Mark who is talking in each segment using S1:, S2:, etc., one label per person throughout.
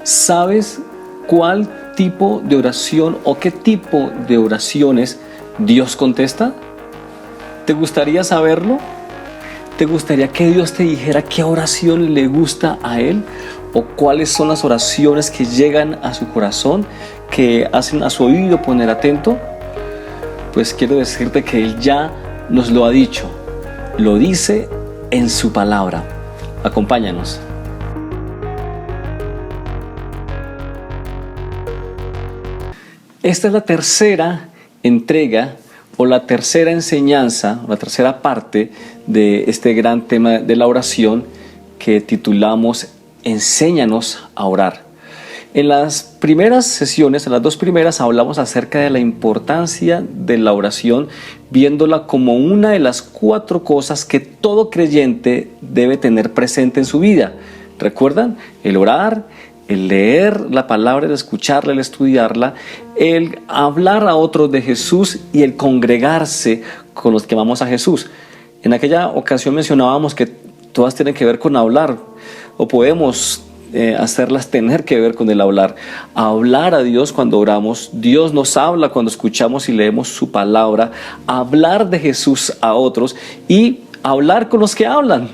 S1: ¿Sabes cuál tipo de oración o qué tipo de oraciones Dios contesta? ¿Te gustaría saberlo? ¿Te gustaría que Dios te dijera qué oración le gusta a Él? ¿O cuáles son las oraciones que llegan a su corazón, que hacen a su oído poner atento? Pues quiero decirte que Él ya nos lo ha dicho. Lo dice en su palabra. Acompáñanos. Esta es la tercera entrega o la tercera enseñanza, la tercera parte de este gran tema de la oración que titulamos Enséñanos a orar. En las primeras sesiones, en las dos primeras, hablamos acerca de la importancia de la oración, viéndola como una de las 4 cosas que todo creyente debe tener presente en su vida. ¿Recuerdan? El orar, el leer la palabra, el escucharla, el estudiarla, el hablar a otros de Jesús y el congregarse con los que amamos a Jesús. En aquella ocasión mencionábamos que todas tienen que ver con hablar, o podemos hacerlas tener que ver con el hablar. Hablar a Dios cuando oramos, Dios nos habla cuando escuchamos y leemos su palabra, hablar de Jesús a otros y hablar con los que hablan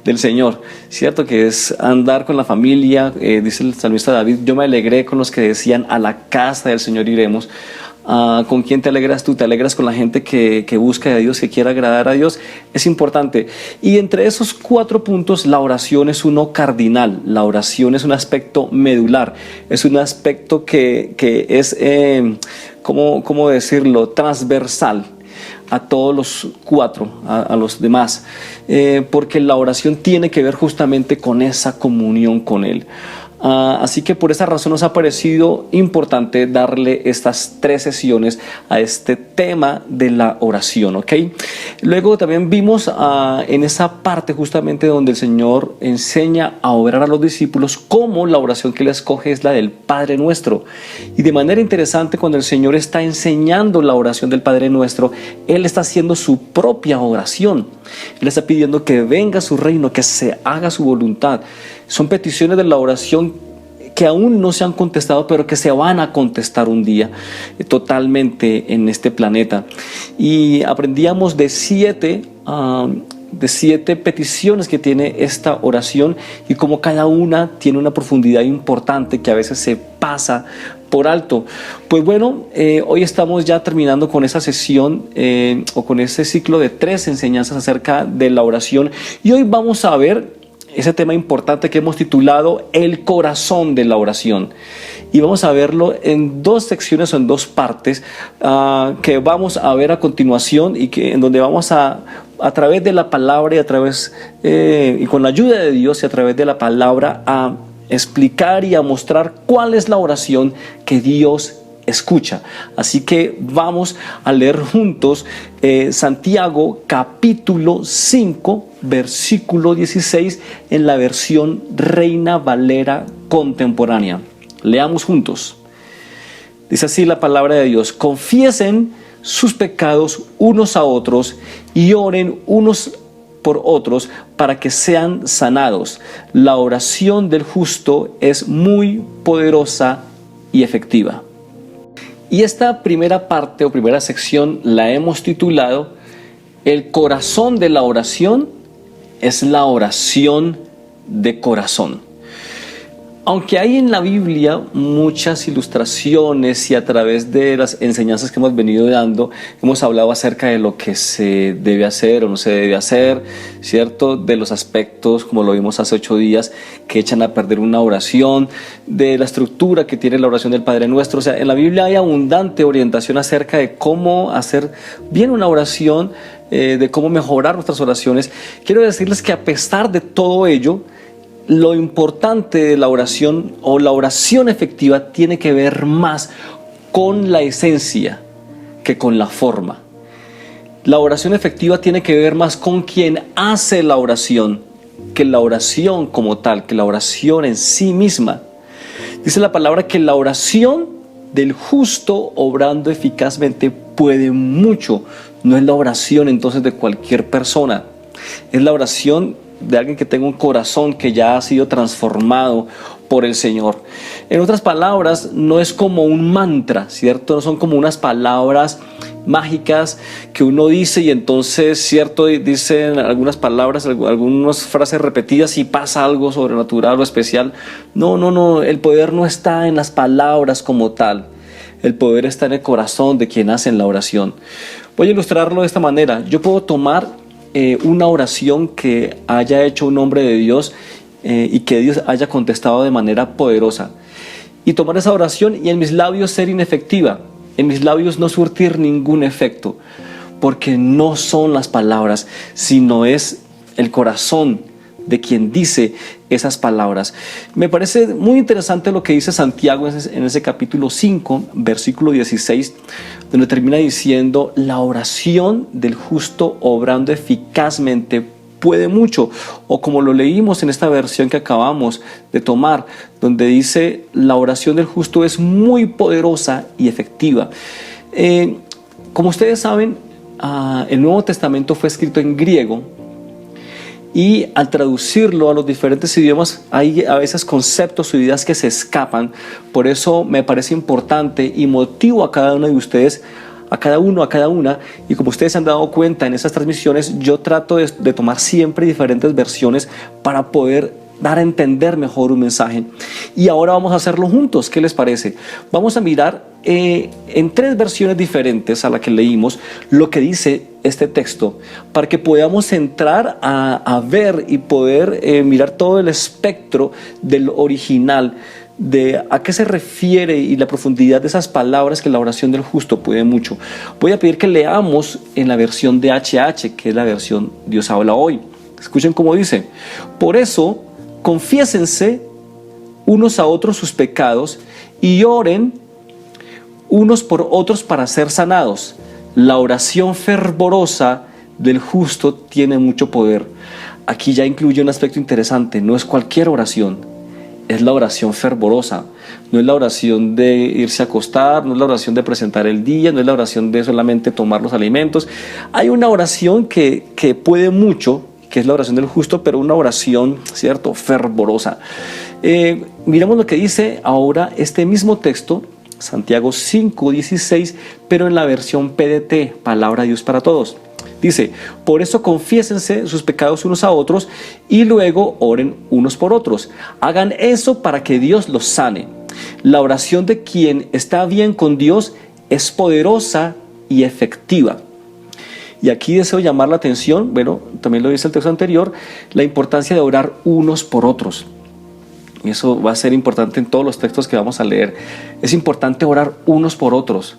S1: del Señor, ¿cierto? Que es andar con la familia, dice el salmista David, yo me alegré con los que decían a la casa del Señor iremos. ¿Con quién te alegras tú? ¿Te alegras con la gente que busca a Dios, que quiere agradar a Dios? Es importante. Y entre esos 4 puntos, la oración es uno cardinal. La oración es un aspecto medular. Es un aspecto que es, ¿cómo decirlo? Transversal a todos los 4, a los demás, porque la oración tiene que ver justamente con esa comunión con Él. Así que por esa razón nos ha parecido importante darle estas 3 sesiones a este tema de la oración, ¿ok? Luego también vimos en esa parte justamente donde el Señor enseña a orar a los discípulos cómo la oración que Él escoge es la del Padre Nuestro. Y de manera interesante, cuando el Señor está enseñando la oración del Padre Nuestro, Él está haciendo su propia oración. Él está pidiendo que venga su reino, que se haga su voluntad. Son peticiones de la oración que aún no se han contestado, pero que se van a contestar un día totalmente en este planeta. Y aprendíamos de 7 peticiones que tiene esta oración y cómo cada una tiene una profundidad importante que a veces se pasa por alto. Pues bueno, hoy estamos ya terminando con esa sesión o con ese ciclo de 3 enseñanzas acerca de la oración, y hoy vamos a ver ese tema importante que hemos titulado El corazón de la oración, y vamos a verlo en 2 secciones o en 2 partes que vamos a ver a continuación, y que en donde vamos a través de la palabra y a través y con la ayuda de Dios y a través de la palabra a explicar y a mostrar cuál es la oración que Dios escucha. Así que vamos a leer juntos Santiago capítulo 5 versículo 16 en la versión Reina Valera contemporánea. Leamos juntos. Dice así la palabra de Dios: confiesen sus pecados unos a otros y oren unos por otros para que sean sanados. La oración del justo es muy poderosa y efectiva. Y esta primera parte o primera sección la hemos titulado El corazón de la oración es la oración de corazón. Aunque hay en la Biblia muchas ilustraciones y a través de las enseñanzas que hemos venido dando, hemos hablado acerca de lo que se debe hacer o no se debe hacer, ¿cierto? De los aspectos, como lo vimos hace 8 días, que echan a perder una oración, de la estructura que tiene la oración del Padre Nuestro. O sea, en la Biblia hay abundante orientación acerca de cómo hacer bien una oración, de cómo mejorar nuestras oraciones. Quiero decirles que a pesar de todo ello, lo importante de la oración o la oración efectiva tiene que ver más con la esencia que con la forma. La oración efectiva tiene que ver más con quien hace la oración que la oración como tal, que la oración en sí misma. Dice la palabra que la oración del justo obrando eficazmente puede mucho. No es la oración entonces de cualquier persona, es la oración de alguien que tenga un corazón que ya ha sido transformado por el Señor. En otras palabras, no es como un mantra, ¿cierto? No son como unas palabras mágicas que uno dice y entonces, ¿cierto? Dicen algunas palabras, algunas frases repetidas y pasa algo sobrenatural o especial. No, el poder no está en las palabras como tal. El poder está en el corazón de quien hace la oración. Voy a ilustrarlo de esta manera. Yo puedo tomar una oración que haya hecho un hombre de Dios y que Dios haya contestado de manera poderosa, y tomar esa oración y en mis labios ser inefectiva, en mis labios no surtir ningún efecto, porque no son las palabras, sino es el corazón de quien dice esas palabras. Me parece muy interesante lo que dice Santiago en ese capítulo 5, versículo 16, donde termina diciendo: la oración del justo obrando eficazmente puede mucho, o como lo leímos en esta versión que acabamos de tomar, donde dice: la oración del justo es muy poderosa y efectiva. Como ustedes saben, el Nuevo Testamento fue escrito en griego, y al traducirlo a los diferentes idiomas hay a veces conceptos o ideas que se escapan. Por eso me parece importante y motivo a cada uno de ustedes, a cada uno, a cada una, y como ustedes se han dado cuenta en estas transmisiones, yo trato de tomar siempre diferentes versiones para poder dar a entender mejor un mensaje. Y ahora vamos a hacerlo juntos. ¿Qué les parece? Vamos a mirar en 3 versiones diferentes a la que leímos lo que dice este texto, para que podamos entrar a ver y poder mirar todo el espectro del original, de a qué se refiere y la profundidad de esas palabras que la oración del justo puede mucho. Voy a pedir que leamos en la versión de HH, que es la versión Dios habla hoy. Escuchen cómo dice: por eso confiésense unos a otros sus pecados y oren unos por otros para ser sanados. La oración fervorosa del justo tiene mucho poder. Aquí ya incluye un aspecto interesante: no es cualquier oración, es la oración fervorosa. No es la oración de irse a acostar, no es la oración de presentar el día, no es la oración de solamente tomar los alimentos. Hay una oración que puede mucho, que es la oración del justo, pero una oración, ¿cierto?, fervorosa. Miramos lo que dice ahora este mismo texto, Santiago 5:16, pero en la versión PDT, Palabra de Dios para Todos. Dice: por eso confiésense sus pecados unos a otros y luego oren unos por otros. Hagan eso para que Dios los sane. La oración de quien está bien con Dios es poderosa y efectiva. Y aquí deseo llamar la atención, bueno, también lo dice el texto anterior, la importancia de orar unos por otros. Y eso va a ser importante en todos los textos que vamos a leer. Es importante orar unos por otros.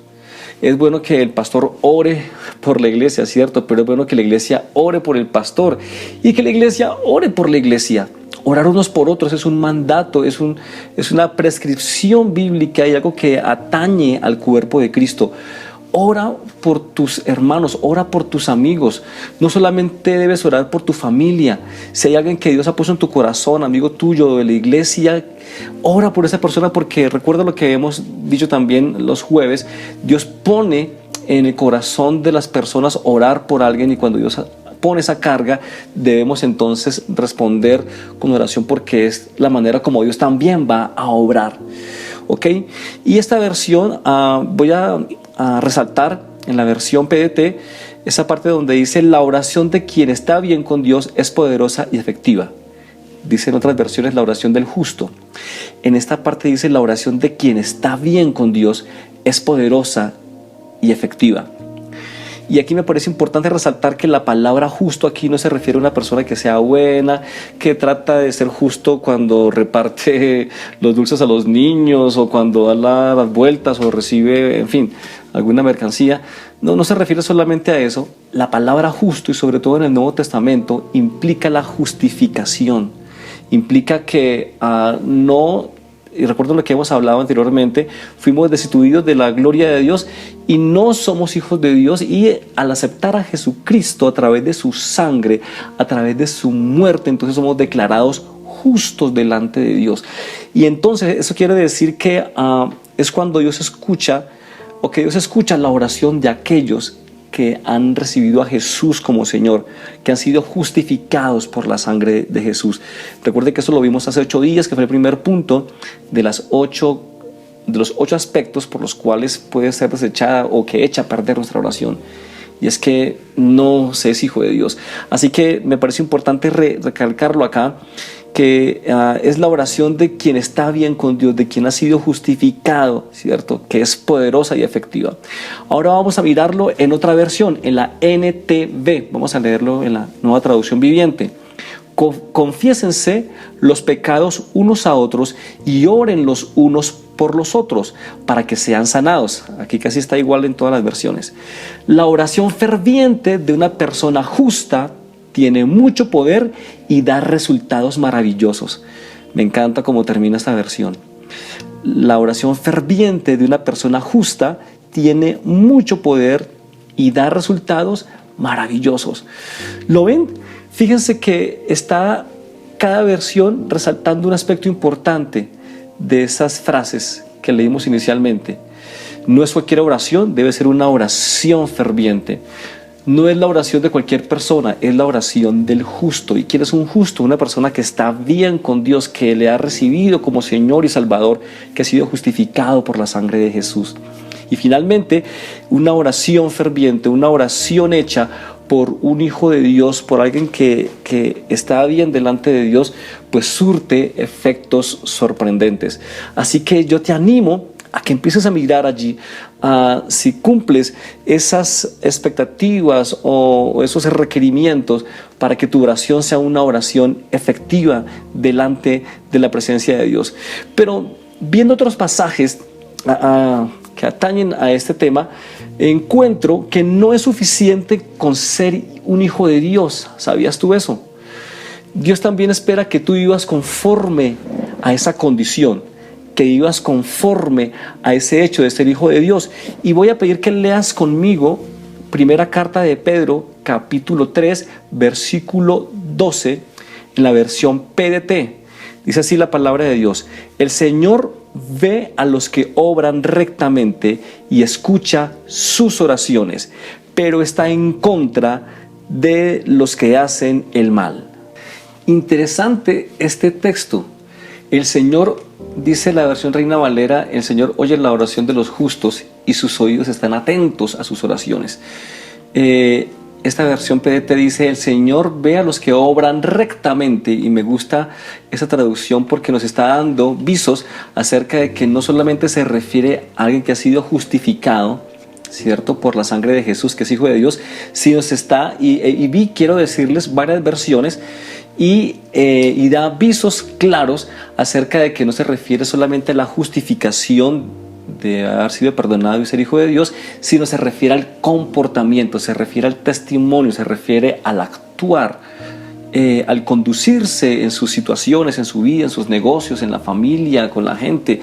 S1: Es bueno que el pastor ore por la iglesia, ¿cierto? Pero es bueno que la iglesia ore por el pastor y que la iglesia ore por la iglesia. Orar unos por otros es un mandato, es una prescripción bíblica y algo que atañe al cuerpo de Cristo. Ora por tus hermanos, ora por tus amigos. No solamente debes orar por tu familia. Si hay alguien que Dios ha puesto en tu corazón, amigo tuyo de la iglesia, ora por esa persona, porque recuerda lo que hemos dicho también los jueves: Dios pone en el corazón de las personas orar por alguien, y cuando Dios pone esa carga, debemos entonces responder con oración, porque es la manera como Dios también va a obrar. ¿Ok? Y esta versión voy a resaltar en la versión PDT esa parte donde dice: la oración de quien está bien con Dios es poderosa y efectiva. Dice en otras versiones la oración del justo. En esta parte dice: la oración de quien está bien con Dios es poderosa y efectiva. Y aquí me parece importante resaltar que la palabra justo aquí no se refiere a una persona que sea buena, que trata de ser justo cuando reparte los dulces a los niños, o cuando da las vueltas, o recibe, en fin, alguna mercancía. No se refiere solamente a eso. La palabra justo, y sobre todo en el Nuevo Testamento, implica la justificación. Implica que y recuerdo lo que hemos hablado anteriormente, fuimos destituidos de la gloria de Dios y no somos hijos de Dios, y al aceptar a Jesucristo a través de su sangre, a través de su muerte, entonces somos declarados justos delante de Dios. Y entonces eso quiere decir que es cuando Dios escucha, o que Dios escucha la oración de aquellos que han recibido a Jesús como Señor, que han sido justificados por la sangre de Jesús. Recuerde que eso lo vimos hace 8 días, que fue el primer punto de los 8 aspectos por los cuales puede ser desechada o que echa a perder nuestra oración. Y es que no se es hijo de Dios. Así que me parece importante recalcarlo acá, que es la oración de quien está bien con Dios, de quien ha sido justificado, ¿cierto? Que es poderosa y efectiva. Ahora vamos a mirarlo en otra versión, en la NTV. Vamos a leerlo en la Nueva Traducción Viviente. Confiésense los pecados unos a otros y oren los unos por los otros para que sean sanados. Aquí casi está igual en todas las versiones. La oración ferviente de una persona justa tiene mucho poder y da resultados maravillosos. Me encanta cómo termina esta versión. La oración ferviente de una persona justa tiene mucho poder y da resultados maravillosos. ¿Lo ven? Fíjense que está cada versión resaltando un aspecto importante de esas frases que leímos inicialmente. No es cualquier oración, debe ser una oración ferviente. No es la oración de cualquier persona, es la oración del justo. ¿Y quién es un justo? Una persona que está bien con Dios, que le ha recibido como Señor y Salvador, que ha sido justificado por la sangre de Jesús. Y finalmente, una oración ferviente, una oración hecha por un hijo de Dios, por alguien que está bien delante de Dios, pues surte efectos sorprendentes. Así que yo te animo a que empieces a mirar allí, si cumples esas expectativas o esos requerimientos para que tu oración sea una oración efectiva delante de la presencia de Dios. Pero viendo otros pasajes que atañen a este tema, encuentro que no es suficiente con ser un hijo de Dios. ¿Sabías tú eso? Dios también espera que tú vivas conforme a esa condición, que vivas conforme a ese hecho de ser hijo de Dios. Y voy a pedir que leas conmigo primera carta de Pedro, capítulo 3, versículo 12, en la versión PDT. Dice así la palabra de Dios: el Señor ve a los que obran rectamente y escucha sus oraciones, pero está en contra de los que hacen el mal. Interesante este texto. El Señor, dice la versión Reina Valera, el Señor oye la oración de los justos y sus oídos están atentos a sus oraciones. Esta versión PDT dice: el Señor ve a los que obran rectamente, y me gusta esa traducción porque nos está dando visos acerca de que no solamente se refiere a alguien que ha sido justificado, ¿cierto?, por la sangre de Jesús, que es hijo de Dios, sino se está, quiero decirles varias versiones, y da visos claros acerca de que no se refiere solamente a la justificación de haber sido perdonado y ser hijo de Dios, sino se refiere al comportamiento, se refiere al testimonio, se refiere al actuar, al conducirse en sus situaciones, en su vida, en sus negocios, en la familia, con la gente.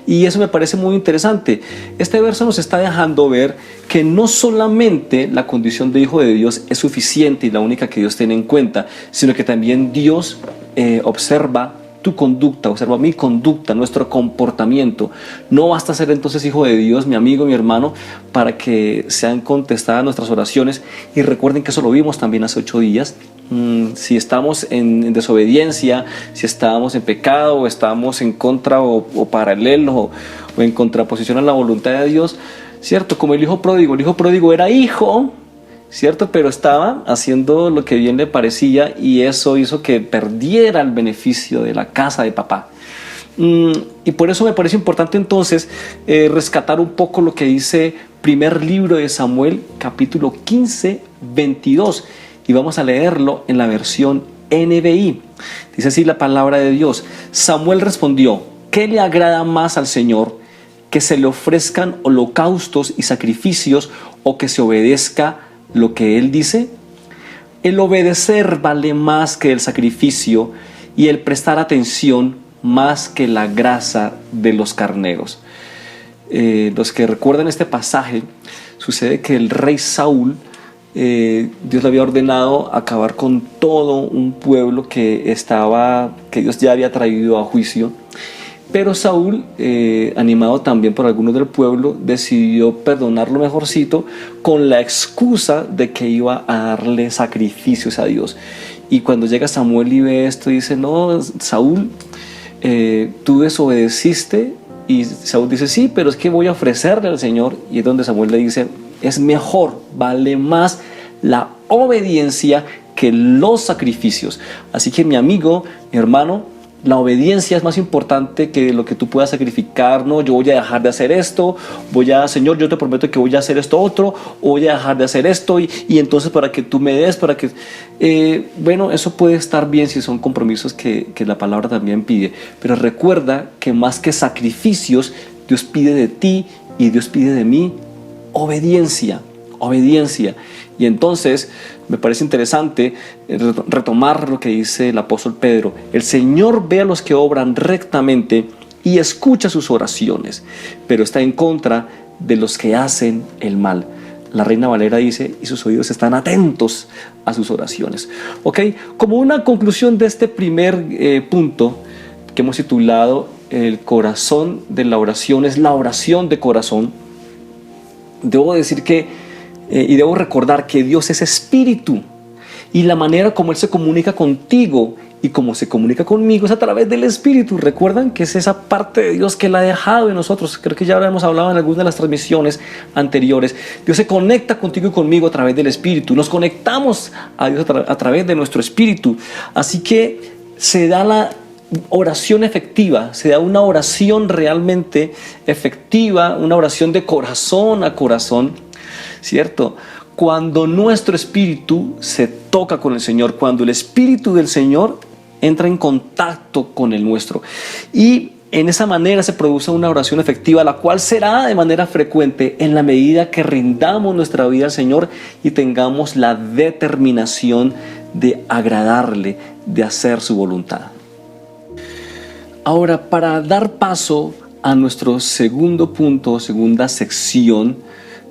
S1: Y eso me parece muy interesante. Este verso nos está dejando ver que no solamente la condición de hijo de Dios es suficiente y la única que Dios tiene en cuenta, sino que también Dios observa tu conducta, observa mi conducta, nuestro comportamiento. No basta ser entonces hijo de Dios, mi amigo, mi hermano, para que sean contestadas nuestras oraciones. Y recuerden que eso lo vimos también hace 8 días. Si estamos en desobediencia, si estamos en pecado, o estamos en contra o paralelo o en contraposición a la voluntad de Dios, ¿cierto? Como el hijo pródigo era hijo, ¿cierto? Pero estaba haciendo lo que bien le parecía, y eso hizo que perdiera el beneficio de la casa de papá. Y por eso me parece importante entonces rescatar un poco lo que dice primer libro de Samuel, capítulo 15, 22. Y vamos a leerlo en la versión NBI. Dice así la palabra de Dios: Samuel respondió: ¿qué le agrada más al Señor? ¿Que se le ofrezcan holocaustos y sacrificios, o que se obedezca lo que Él dice? El obedecer vale más que el sacrificio, y el prestar atención más que la grasa de los carneros. Los que recuerdan este pasaje, sucede que el rey Saúl, Dios le había ordenado acabar con todo un pueblo que Dios ya había traído a juicio. Pero Saúl, animado también por algunos del pueblo, decidió perdonarlo mejorcito con la excusa de que iba a darle sacrificios a Dios. Y cuando llega Samuel y ve esto, dice: no, Saúl, tú desobedeciste. Y Saúl dice: sí, pero es que voy a ofrecerle al Señor. Y es donde Samuel le dice: es mejor, vale más la obediencia que los sacrificios. Así que, mi amigo, mi hermano, la obediencia es más importante que lo que tú puedas sacrificar. No, yo voy a dejar de hacer esto, Señor, yo te prometo que voy a hacer esto otro, o voy a dejar de hacer esto, y entonces para que tú me des, para que... bueno, eso puede estar bien si son compromisos que la palabra también pide, pero recuerda que más que sacrificios, Dios pide de ti y Dios pide de mí obediencia. Y entonces me parece interesante retomar lo que dice el apóstol Pedro: el Señor ve a los que obran rectamente y escucha sus oraciones, pero está en contra de los que hacen el mal. La Reina Valera dice: y sus oídos están atentos a sus oraciones. ¿Ok? Como una conclusión de este primer punto que hemos titulado el corazón de la oración, es la oración de corazón. Debo decir que y debo recordar que Dios es espíritu, y la manera como Él se comunica contigo y como se comunica conmigo es a través del espíritu. Recuerdan que es esa parte de Dios que Él ha dejado en nosotros. Creo que ya lo hemos hablado en algunas de las transmisiones anteriores. Dios se conecta contigo y conmigo a través del espíritu. Nos conectamos a Dios a través de nuestro espíritu. Así que se da la oración efectiva, se da una oración realmente efectiva, una oración de corazón a corazón, ¿cierto? Cuando nuestro espíritu se toca con el Señor, cuando el espíritu del Señor entra en contacto con el nuestro, y en esa manera se produce una oración efectiva, la cual será de manera frecuente en la medida que rindamos nuestra vida al Señor y tengamos la determinación de agradarle, de hacer su voluntad. Ahora, para dar paso a nuestro segundo punto, segunda sección,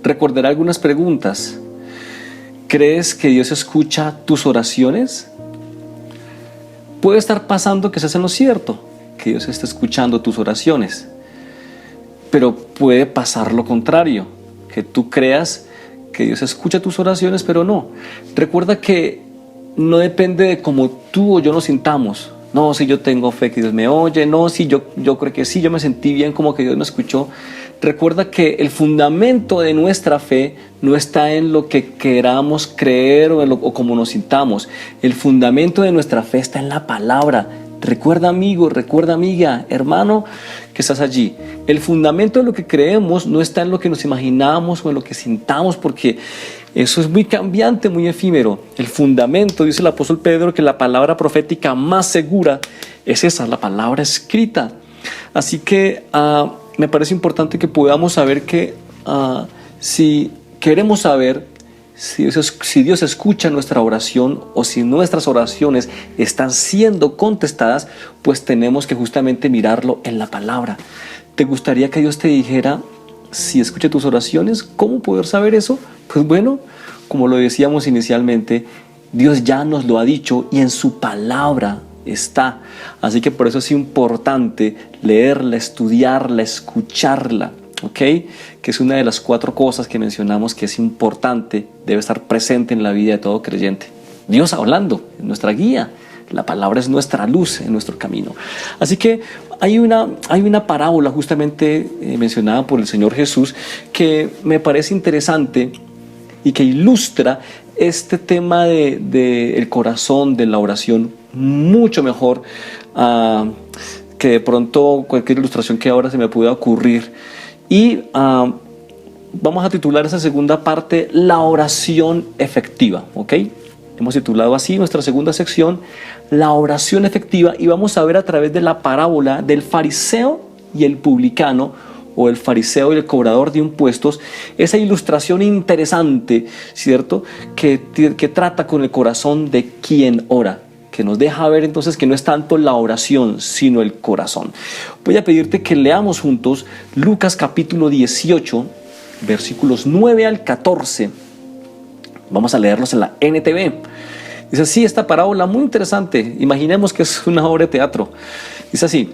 S1: recordaré algunas preguntas. ¿Crees que Dios escucha tus oraciones? Puede estar pasando que estás en lo cierto, que Dios está escuchando tus oraciones, pero puede pasar lo contrario, que tú creas que Dios escucha tus oraciones, pero no. Recuerda que no depende de cómo tú o yo nos sintamos. No, si yo tengo fe que Dios me oye, no, si yo creo que sí, yo me sentí bien como que Dios me escuchó. Recuerda que el fundamento de nuestra fe no está en lo que queramos creer o cómo nos sintamos. El fundamento de nuestra fe está en la palabra. Recuerda, amigo, recuerda, amiga, hermano, que estás allí. El fundamento de lo que creemos no está en lo que nos imaginamos o en lo que sintamos, porque eso es muy cambiante, muy efímero. El fundamento, dice el apóstol Pedro, que la palabra profética más segura es esa, la palabra escrita. Así que me parece importante que podamos saber que si queremos saber si Dios escucha nuestra oración o si nuestras oraciones están siendo contestadas, pues tenemos que justamente mirarlo en la palabra. ¿Te gustaría que Dios te dijera si escucha tus oraciones? ¿Cómo poder saber eso? Pues bueno, como lo decíamos inicialmente, Dios ya nos lo ha dicho y en su palabra está. Así que por eso es importante leerla, estudiarla, escucharla, ¿ok? Que es una de las 4 cosas que mencionamos que es importante, debe estar presente en la vida de todo creyente. Dios hablando, es nuestra guía. La palabra es nuestra luz en nuestro camino. Así que hay una parábola justamente mencionada por el Señor Jesús que me parece interesante y que ilustra este tema del corazón, de la oración, mucho mejor que de pronto cualquier ilustración que ahora se me pueda ocurrir. Y vamos a titular esa segunda parte la oración efectiva, ¿ok? Hemos titulado así nuestra segunda sección, la oración efectiva, y vamos a ver a través de la parábola del fariseo y el publicano, o el fariseo y el cobrador de impuestos, esa ilustración interesante, ¿cierto? Que trata con el corazón de quien ora, que nos deja ver entonces que no es tanto la oración, sino el corazón. Voy a pedirte que leamos juntos Lucas capítulo 18, versículos 9 al 14. Vamos a leerlos en la NTV. Dice así esta parábola muy interesante. Imaginemos que es una obra de teatro. Dice así: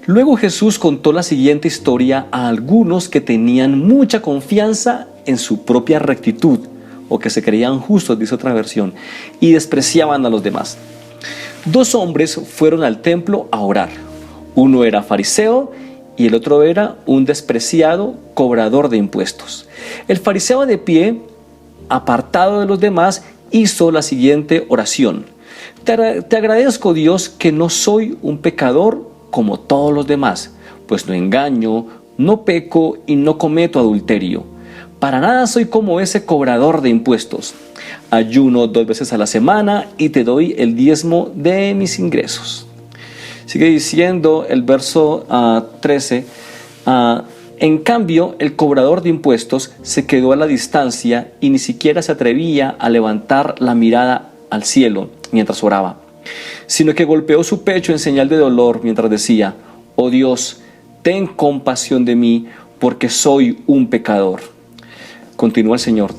S1: luego Jesús contó la siguiente historia a algunos que tenían mucha confianza en su propia rectitud, o que se creían justos, dice otra versión, y despreciaban a los demás. Dos hombres fueron al templo a orar. Uno era fariseo y el otro era un despreciado cobrador de impuestos. El fariseo, de pie, apartado de los demás, hizo la siguiente oración: te agradezco, Dios, que no soy un pecador como todos los demás, pues no engaño, no peco y no cometo adulterio. Para nada soy como ese cobrador de impuestos. Ayuno 2 veces a la semana y te doy el diezmo de mis ingresos. Sigue diciendo el verso 13. En cambio, el cobrador de impuestos se quedó a la distancia y ni siquiera se atrevía a levantar la mirada al cielo mientras oraba, sino que golpeó su pecho en señal de dolor mientras decía: oh Dios, ten compasión de mí, porque soy un pecador. Continúa el Señor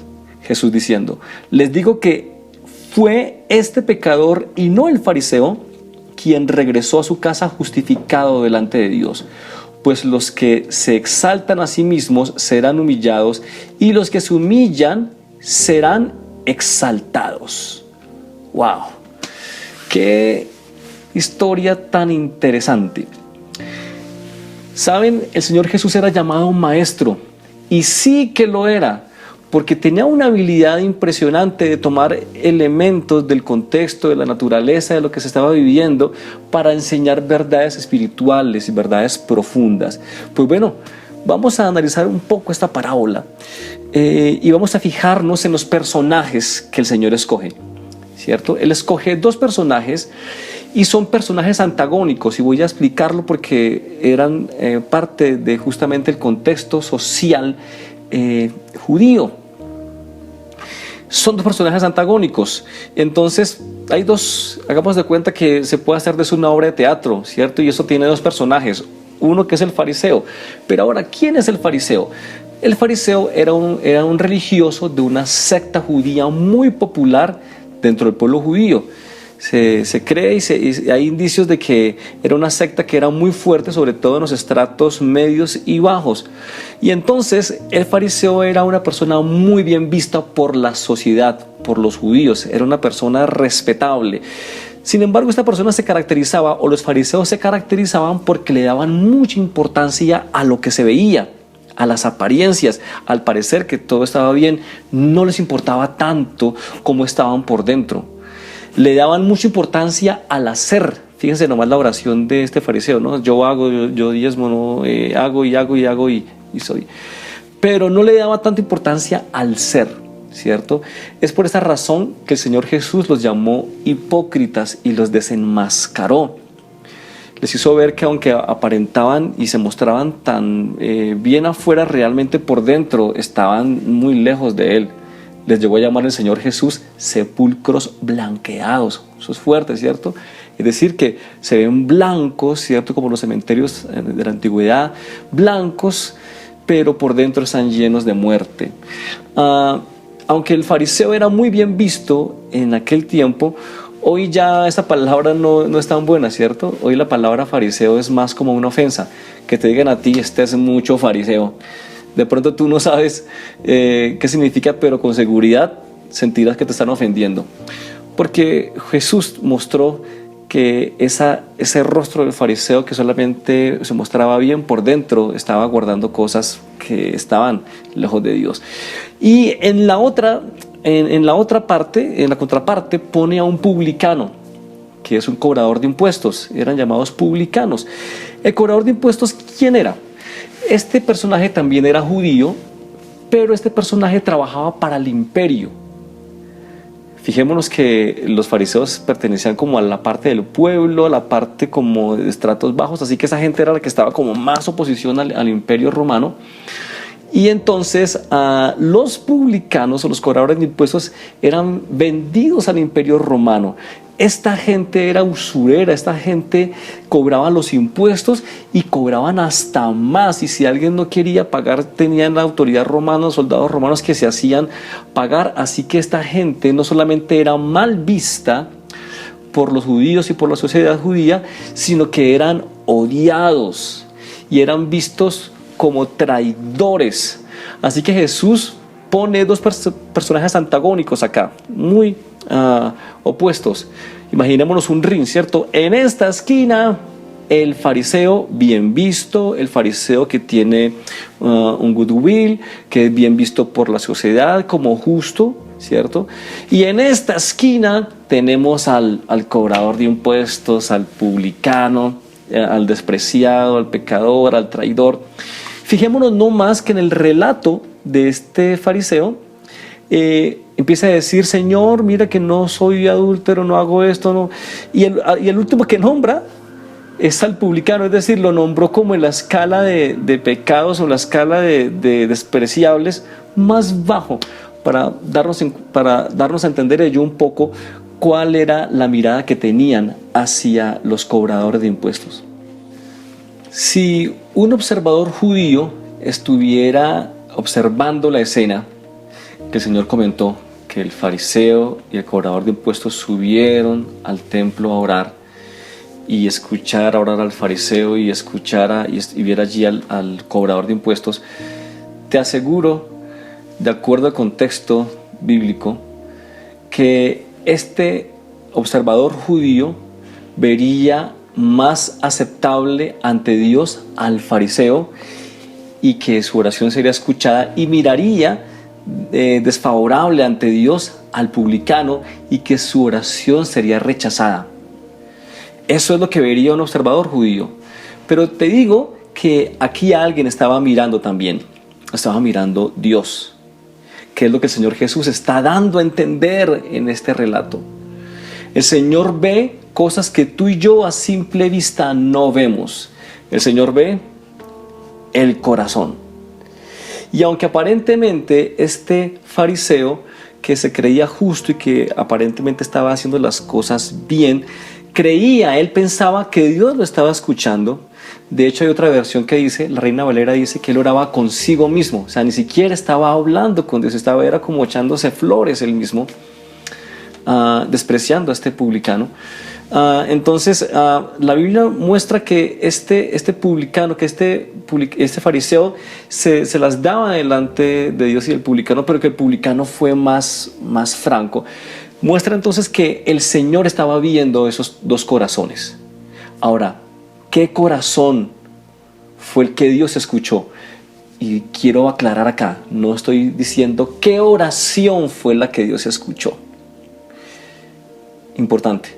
S1: Jesús diciendo: les digo que fue este pecador y no el fariseo quien regresó a su casa justificado delante de Dios. Pues los que se exaltan a sí mismos serán humillados, y los que se humillan serán exaltados. ¡Wow! ¡Qué historia tan interesante! Saben, el Señor Jesús era llamado maestro, y sí que lo era, porque tenía una habilidad impresionante de tomar elementos del contexto, de la naturaleza, de lo que se estaba viviendo, para enseñar verdades espirituales y verdades profundas. Pues bueno, vamos a analizar un poco esta parábola y vamos a fijarnos en los personajes que el Señor escoge, ¿cierto? Él escoge dos personajes y son personajes antagónicos, y voy a explicarlo porque eran parte de justamente el contexto social judío. Son dos personajes antagónicos. Entonces hay dos, hagamos de cuenta que se puede hacer de eso una obra de teatro, ¿cierto? Y eso tiene dos personajes, uno que es el fariseo. Pero ahora, ¿quién es el fariseo? El fariseo era un religioso de una secta judía muy popular dentro del pueblo judío. Se cree y hay indicios de que era una secta que era muy fuerte, sobre todo en los estratos medios y bajos. Y entonces el fariseo era una persona muy bien vista por la sociedad, por los judíos. Era una persona respetable. Sin embargo, esta persona se caracterizaba, o los fariseos se caracterizaban, porque le daban mucha importancia a lo que se veía, a las apariencias. Al parecer que todo estaba bien, no les importaba tanto como estaban por dentro. Le daban mucha importancia al hacer. Fíjense nomás la oración de este fariseo, ¿no? Yo hago, yo diezmo, ¿no? Hago y soy. Pero no le daba tanta importancia al ser, ¿cierto? Es por esa razón que el Señor Jesús los llamó hipócritas y los desenmascaró. Les hizo ver que aunque aparentaban y se mostraban tan bien afuera, realmente por dentro estaban muy lejos de Él. Les llegó a llamar el Señor Jesús sepulcros blanqueados. Eso es fuerte, ¿cierto? Es decir, que se ven blancos, ¿cierto? Como los cementerios de la antigüedad, blancos, pero por dentro están llenos de muerte. Aunque el fariseo era muy bien visto en aquel tiempo, hoy ya esa palabra no es tan buena, ¿cierto? Hoy la palabra fariseo es más como una ofensa. Que te digan a ti: este es mucho fariseo. De pronto tú no sabes qué significa, pero con seguridad sentirás que te están ofendiendo. Porque Jesús mostró que ese rostro del fariseo, que solamente se mostraba bien por dentro, estaba guardando cosas que estaban lejos de Dios. Y en la otra parte, en la contraparte, pone a un publicano, que es un cobrador de impuestos. Eran llamados publicanos. El cobrador de impuestos, ¿quién era? Este personaje también era judío, pero este personaje trabajaba para el imperio. Fijémonos que los fariseos pertenecían como a la parte del pueblo, a la parte como de estratos bajos, así que esa gente era la que estaba como más oposición al imperio romano. Y entonces los publicanos o los cobradores de impuestos eran vendidos al imperio romano. Esta gente era usurera, esta gente cobraba los impuestos y cobraban hasta más. Y si alguien no quería pagar, tenían la autoridad romana, soldados romanos que se hacían pagar. Así que esta gente no solamente era mal vista por los judíos y por la sociedad judía, sino que eran odiados y eran vistos como traidores. Así que Jesús pone dos personajes antagónicos acá, muy opuestos. Imaginémonos un ring, ¿cierto? En esta esquina, el fariseo bien visto, el fariseo que tiene un goodwill, que es bien visto por la sociedad como justo, ¿cierto? Y en esta esquina tenemos al cobrador de impuestos, al publicano, al despreciado, al pecador, al traidor. Fijémonos no más que en el relato de este fariseo empieza a decir: Señor, mira que no soy adúltero, no hago esto, no. Y el último que nombra es al publicano, es decir, lo nombró como en la escala de pecados o la escala de despreciables más bajo, para darnos a entender ello un poco cuál era la mirada que tenían hacia los cobradores de impuestos. Si un observador judío estuviera observando la escena que el Señor comentó, que el fariseo y el cobrador de impuestos subieron al templo a orar, y escuchar orar al fariseo y viera allí al cobrador de impuestos, te aseguro, de acuerdo al contexto bíblico, que este observador judío vería más aceptable ante Dios al fariseo, y que su oración sería escuchada, y miraría desfavorable ante Dios al publicano, y que su oración sería rechazada. Eso es lo que vería un observador judío. Pero te digo que aquí alguien estaba mirando también, estaba mirando Dios, que es lo que el Señor Jesús está dando a entender en este relato. El Señor ve cosas que tú y yo a simple vista no vemos. El Señor ve el corazón. Y aunque aparentemente este fariseo, que se creía justo y que aparentemente estaba haciendo las cosas bien, él pensaba que Dios lo estaba escuchando. De hecho, hay otra versión que dice, la Reina Valera dice, que él oraba consigo mismo. O sea, ni siquiera estaba hablando con Dios, era como echándose flores él mismo, despreciando a este publicano. Entonces, la Biblia muestra que este publicano, que este fariseo se las daba delante de Dios y el publicano, pero que el publicano fue más franco. Muestra entonces que el Señor estaba viendo esos dos corazones. Ahora, ¿qué corazón fue el que Dios escuchó? Y quiero aclarar acá, no estoy diciendo qué oración fue la que Dios escuchó. Importante.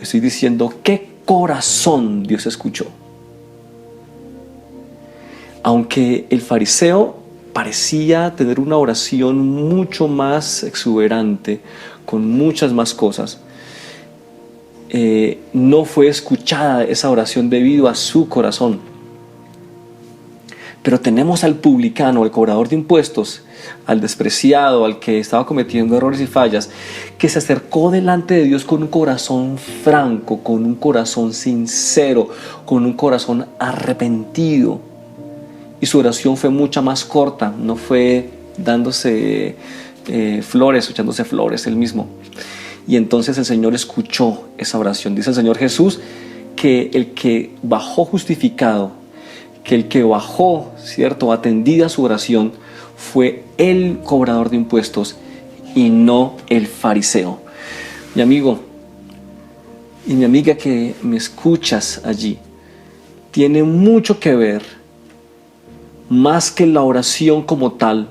S1: Estoy diciendo qué corazón Dios escuchó. Aunque el fariseo parecía tener una oración mucho más exuberante, con muchas más cosas, no fue escuchada esa oración debido a su corazón. Pero tenemos al publicano, al cobrador de impuestos, al despreciado, al que estaba cometiendo errores y fallas, que se acercó delante de Dios con un corazón franco, con un corazón sincero, con un corazón arrepentido. Y su oración fue mucha más corta, no fue dándose flores, echándose flores él mismo. Y entonces el Señor escuchó esa oración. Dice el Señor Jesús que el que bajó justificado, que el que bajó, ¿cierto?, atendida su oración, fue el cobrador de impuestos y no el fariseo. Mi amigo y mi amiga que me escuchas allí, tiene mucho que ver, más que la oración como tal,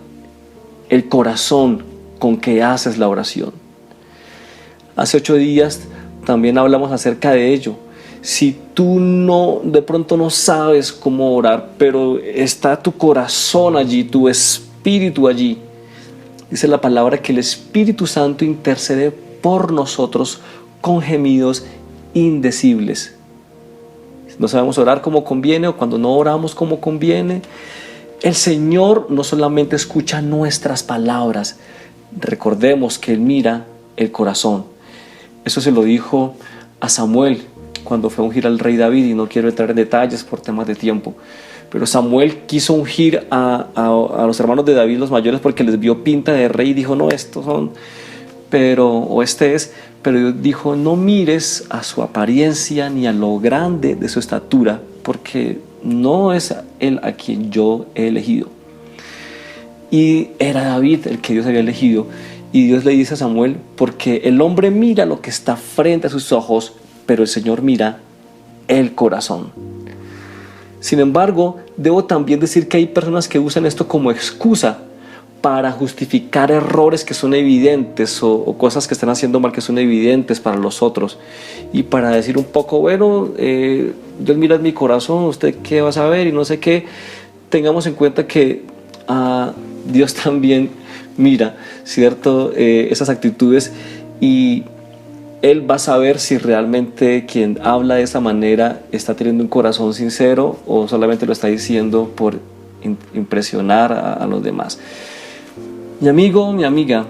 S1: el corazón con que haces la oración. Hace 8 días también hablamos acerca de ello. Si tú de pronto no sabes cómo orar, pero está tu corazón allí, tu espíritu allí, dice la palabra que el Espíritu Santo intercede por nosotros con gemidos indecibles. No sabemos orar como conviene, o cuando no oramos como conviene, El Señor no solamente escucha nuestras palabras, recordemos que Él mira el corazón. Eso se lo dijo a Samuel cuando fue a ungir al rey David, y no quiero entrar en detalles por temas de tiempo. Pero Samuel quiso ungir a los hermanos de David, los mayores, porque les vio pinta de rey y dijo, no, estos son, pero Dios dijo, no mires a su apariencia ni a lo grande de su estatura, porque no es él a quien yo he elegido. Y era David el que Dios había elegido. Y Dios le dice a Samuel, porque el hombre mira lo que está frente a sus ojos, pero el Señor mira el corazón. Sin embargo, debo también decir que hay personas que usan esto como excusa para justificar errores que son evidentes o cosas que están haciendo mal que son evidentes para los otros, y para decir un poco, bueno, Dios mira en mi corazón, usted qué va a saber y no sé qué. Tengamos en cuenta que Dios también mira, ¿cierto? Esas actitudes, y Él va a saber si realmente quien habla de esa manera está teniendo un corazón sincero o solamente lo está diciendo por impresionar a los demás. Mi amigo, mi amiga,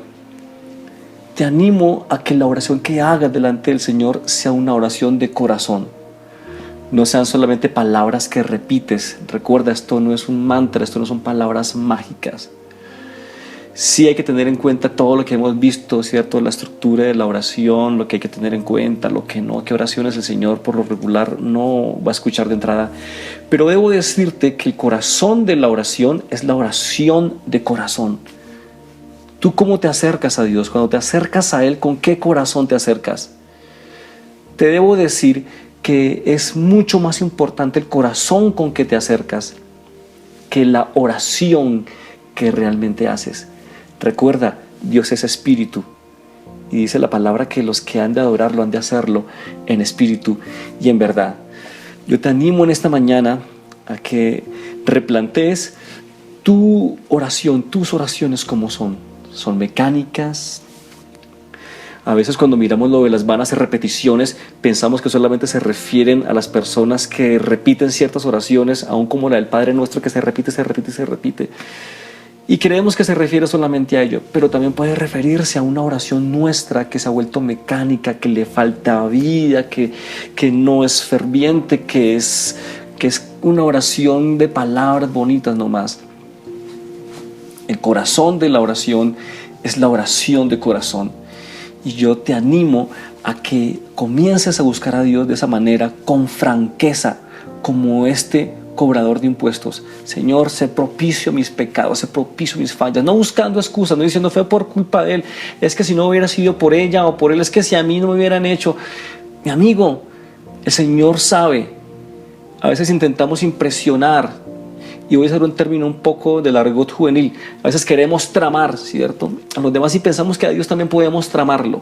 S1: te animo a que la oración que hagas delante del Señor sea una oración de corazón. No sean solamente palabras que repites. Recuerda, esto no es un mantra, esto no son palabras mágicas. Sí hay que tener en cuenta todo lo que hemos visto, ¿cierto? La estructura de la oración, lo que hay que tener en cuenta, lo que no, qué oraciones el Señor por lo regular no va a escuchar de entrada. Pero debo decirte que el corazón de la oración es la oración de corazón. ¿Tú cómo te acercas a Dios? Cuando te acercas a Él, ¿con qué corazón te acercas? Te debo decir que es mucho más importante el corazón con que te acercas que la oración que realmente haces. Recuerda, Dios es espíritu, y dice la palabra que los que han de adorarlo han de hacerlo en espíritu y en verdad. Yo te animo en esta mañana a que replantees tu oración, tus oraciones como son. Son mecánicas. A veces cuando miramos lo de las vanas repeticiones, pensamos que solamente se refieren a las personas que repiten ciertas oraciones, aún como la del Padre Nuestro, que se repite, se repite, se repite. Y creemos que se refiere solamente a ello, pero también puede referirse a una oración nuestra que se ha vuelto mecánica, que le falta vida, que no es ferviente, que es una oración de palabras bonitas nomás. El corazón de la oración es la oración de corazón. Y yo te animo a que comiences a buscar a Dios de esa manera, con franqueza, como este cobrador de impuestos. Señor, sé propicio a mis pecados, sé propicio a mis fallas, no buscando excusas, no diciendo fue por culpa de él, es que si no hubiera sido por ella o por él, es que si a mí no me hubieran hecho. Mi amigo, el Señor sabe. A veces intentamos impresionar, y voy a usar un término un poco del argot juvenil. A veces queremos tramar, ¿cierto? A los demás, y pensamos que a Dios también podemos tramarlo.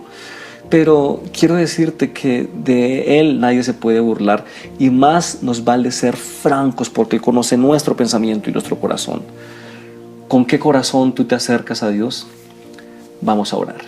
S1: Pero quiero decirte que de Él nadie se puede burlar, y más nos vale ser francos, porque Él conoce nuestro pensamiento y nuestro corazón. ¿Con qué corazón tú te acercas a Dios? Vamos a orar.